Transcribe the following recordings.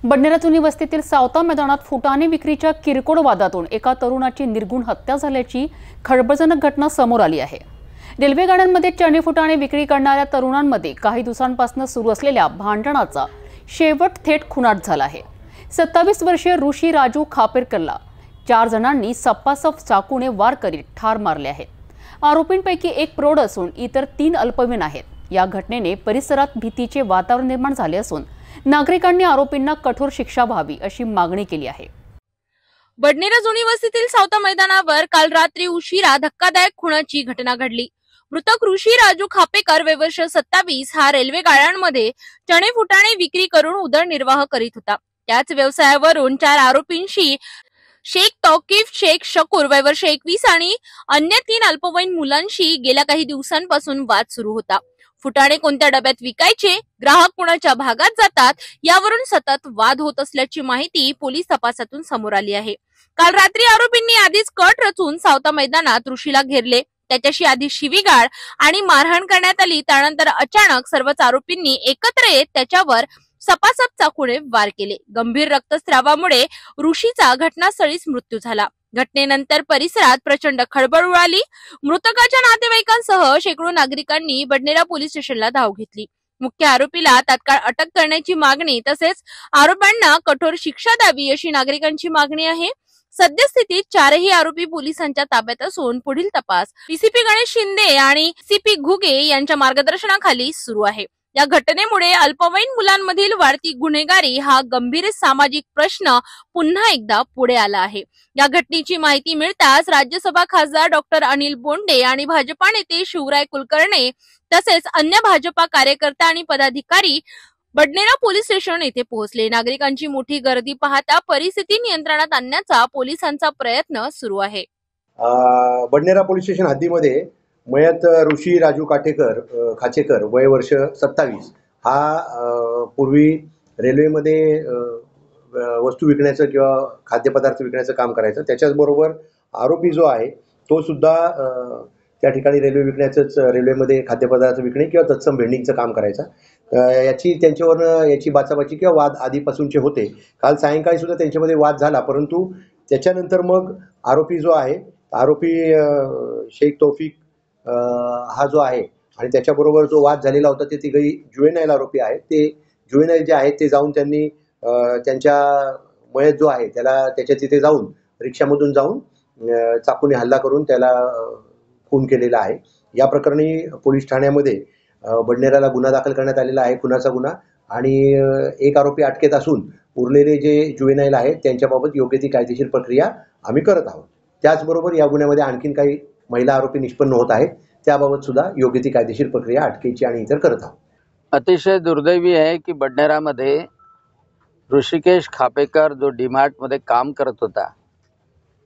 बडनेरा जुनी वस्तीतील सावता मैदानात फुटाणे विक्रीच्या किरकोळ वादातून एका तरुणाची निर्गुण हत्या झाल्याची खळबळजनक घटना समोर आली आहे। रेल्वे गाड्यांमध्ये चणे फुटाणे विक्री करणाऱ्या तरुणांमध्ये काही दिवसांपासून सुरू असलेल्या भांडणाचा शेवट थेट खुनाट झाला आहे। 27 वर्षीय ऋषी राजू खापेरकरला 4 जणांनी सपासप चाकूने वार करीत ठार मारले आहे। आरोपींपैकी एक प्रौढ असून इतर 3 अल्पवयीन आहेत। या घटनेने परिसरात भीतीचे वातावरण निर्माण झाले असून नागरिकांनी आरोपींना कठोर शिक्षा व्हावी अशी मागणी केली आहे। बडनेरा जुनी वस्तीतील सावता मैदानावर काल रात्री उशिरा धक्कादायक खुनाची घटना घडली। मृतक ऋषी राजू खापेकर वय वर्ष 27 हा रेल्वे गाड्यांमध्ये चणे फुटाणे विक्री करून उदरनिर्वाह करीत होता। त्याच व्यवसायावरून 4 आरोपींशी शेख तौकीफ शेख शकूर वय वर्ष 21 आणि अन्य 3 अल्पवयीन मुलांशी गेल्या काही दिवसांपासून वाद सुरू होता। फुटाणे कोणत्या डब्यात विकायचे, ग्राहक कुणाच्या भागात जातात यावरून सतत वाद होत असल्याची माहिती पोलीस तपासातून समोर आली आहे। काल रात्री आरोपींनी आधीच कट रचून सावता मैदानात ऋषीला घेरले। त्याच्याशी आधी शिवीगाळ आणि मारहाण करण्यात आली। त्यानंतर अचानक सर्वच आरोपींनी एकत्र येत त्याच्यावर सपासप चाकूने वार केले। गंभीर रक्तस्रावामुळे ऋषीचा घटनास्थळीच मृत्यू झाला। घटनेनंतर परिसरात प्रचंड खळबळ उडाली। मृतकाच्या नातेवाईकांसह शेकडो नागरिकांनी बडनेरा पोलीस स्टेशनला धाव घेतली। मुख्य आरोपीला तात्काळ अटक करण्याची मागणी तसेच आरोपींना कठोर शिक्षा द्यावी अशी नागरिकांची मागणी आहे। सद्यस्थितीत 4ही आरोपी पोलिसांच्या ताब्यात असून पुढील तपास डीसीपी गणेश शिंदे आणि सीपी घुगे यांच्या मार्गदर्शनाखाली सुरू आहे। या घटनेमुळे अल्पवयीन मुलांमधील वाढती गुन्हेगारी हा गंभीर सामाजिक प्रश्न पुन्हा एकदा पुढे आला आहे। या घटनेची माहिती मिळताच राज्यसभा खासदार डॉक्टर अनिल बोंडे आणि भाजपा नेते शिवराय कुलकर्णी तसेच अन्य भाजपा कार्यकर्ते आणि पदाधिकारी बडनेरा पोलीस स्टेशन येथे पोहोचले। नागरिकांची मोठी गर्दी पाहता परिस्थिती नियंत्रणात आणण्याचा पोलिसांचा प्रयत्न सुरू आहे। बडनेरा पोलीस स्टेशन हद्दीमध्ये मयत ऋषी राजू खाचेकर वय वर्ष 27 हा पूर्वी रेल्वेमध्ये वस्तू विकण्याचं किंवा खाद्यपदार्थ विकण्याचं काम करायचं। त्याच्याचबरोबर आरोपी जो आहे तो सुद्धा त्या ठिकाणी रेल्वेमध्ये खाद्यपदार्थ विकणे किंवा तत्सम भेंडिंगचं काम करायचा। याची बाचाबाची किंवा वाद आधीपासूनचे होते। काल सायंकाळी सुद्धा त्यांच्यामध्ये वाद झाला, परंतु त्याच्यानंतर मग आरोपी जो आहे शेख तौफिक हा जो आहे आणि त्याच्याबरोबर जो वाद झालेला होता ते तिघही जुवेनाईल आरोपी आहेत। ते जुवेनाईल जे आहेत ते जाऊन त्यांनी त्यांच्या मयत जो आहे त्याला त्याच्या तिथे जाऊन रिक्षामधून जाऊन चाकूने हल्ला करून त्याला खून केलेला आहे। या प्रकरणी पोलीस ठाण्यामध्ये बडनेराला गुन्हा दाखल करण्यात आलेला आहे, खुनाचा गुन्हा, आणि एक आरोपी अटकेत असून उरलेले जे जुवेनाईल आहेत त्यांच्याबाबत योग्य ती कायदेशीर प्रक्रिया आम्ही करत आहोत। त्याचबरोबर या गुन्ह्यामध्ये आणखीन काही महिला आरोपी निष्पन्न होत आहेत, त्याबाबत सुद्धा योग्य ती कायदेशीर प्रक्रिया अटकेची आणि इतर करत आहोत। अतिशय दुर्दैवी आहे की बडनेरामध्ये ऋषिकेश खापेकर जो डीमार्ट मध्ये काम करत होता,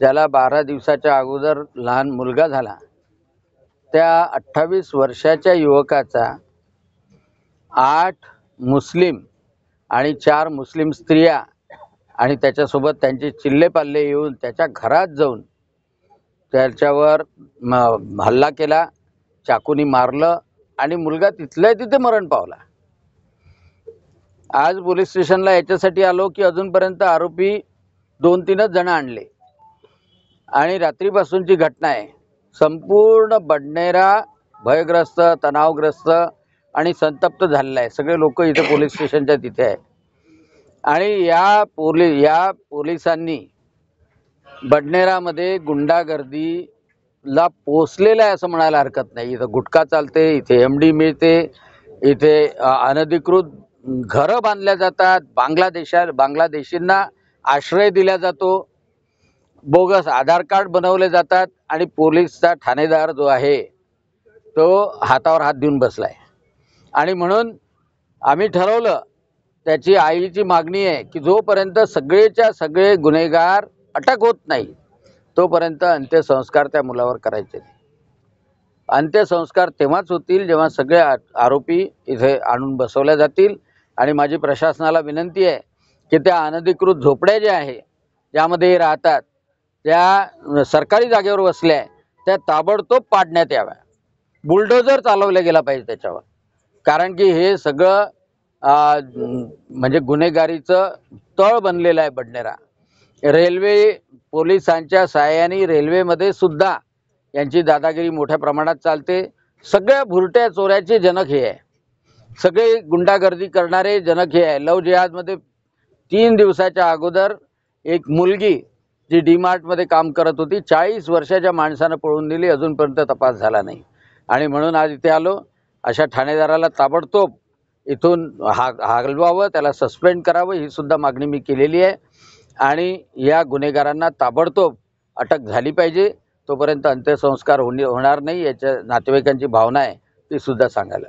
ज्याला 12 दिवसाच्या अगोदर लहान मुलगा झाला, त्या 28 वर्षाच्या युवकाचा 8 मुस्लिम आणि 4 मुस्लिम स्त्रिया आणि त्याच्यासोबत त्यांचे चिल्लेपाल्ले येऊन त्याच्या घरात जाऊन त्याच्यावर हल्ला केला, चाकूनी मारलं आणि मुलगा तिथल्या तिथे मरण पावला। आज पोलीस स्टेशनला याच्यासाठी आलो की अजूनपर्यंत आरोपी 2-3 जण आणले आणि रात्रीपासूनची घटना आहे। संपूर्ण बडनेरा भयग्रस्त, तणावग्रस्त आणि संतप्त झालेला आहे। सगळे लोक इथे पोलीस स्टेशनच्या तिथे आहे आणि या पोलिसांनी बडनेरामध्ये गुंडागर्दीला पोचलेला आहे असं म्हणायला हरकत नाही। इथं गुटखा चालते, इथे MD मिळते, इथे अनधिकृत घरं बांधल्या जातात, बांगलादेशींना आश्रय दिला जातो, बोगस आधार कार्ड बनवले जातात आणि पोलीसचा ठाणेदार जो आहे तो हातावर हात देऊन बसलाय। आणि म्हणून आम्ही ठरवलं, त्याची आईची मागणी आहे की जोपर्यंत सगळेच्या सगळे गुन्हेगार अटक होत नाही तोपर्यंत अंत्यसंस्कार त्या मुलावर करायचे। अंत्यसंस्कार तेव्हाच होतील जेव्हा सगळे आरोपी इथे आणून बसवले जातील। आणि माझी प्रशासनाला विनंती आहे की त्या अनधिकृत झोपड्या ज्या आहे ज्यामध्ये राहतात त्या सरकारी जागेवर बसल्या त्या ताबडतोब पाडण्यात याव्या। बुलडोजर चालवला गेला पाहिजे त्याच्यावर, कारण की हे सगळं म्हणजे गुन्हेगारीचं तळ बनलेला आहे बडनेरा. रेल्वे पोलिसांच्या सहाय्याने रेल्वेमध्ये सुद्धा यांची दादागिरी मोठ्या प्रमाणात चालते. सगळ्या भुरट्या चोऱ्याचे जनक हे आहे, सगळे गुंडागर्दी करणारे जनक हे आहे. लव जिहादमध्ये 3 दिवसाच्या अगोदर एक मुलगी जी डीमार्टमध्ये काम करत होती 40 वर्षाच्या माणसानं पळून दिली, अजूनपर्यंत तपास झाला नाही. आणि म्हणून आज इथे आलो. अशा ठाणेदाराला ताबडतोब इथून हलवावं, त्याला सस्पेंड करावं ही सुद्धा मागणी मी केलेली आहे. आणि या गुन्हेगारांना ताबडतोब अटक झाली पाहिजे. तोपर्यंत अंत्यसंस्कार होणार नाही याच्या नातेवाईकांची भावना आहे ती सुद्धा सांगायला.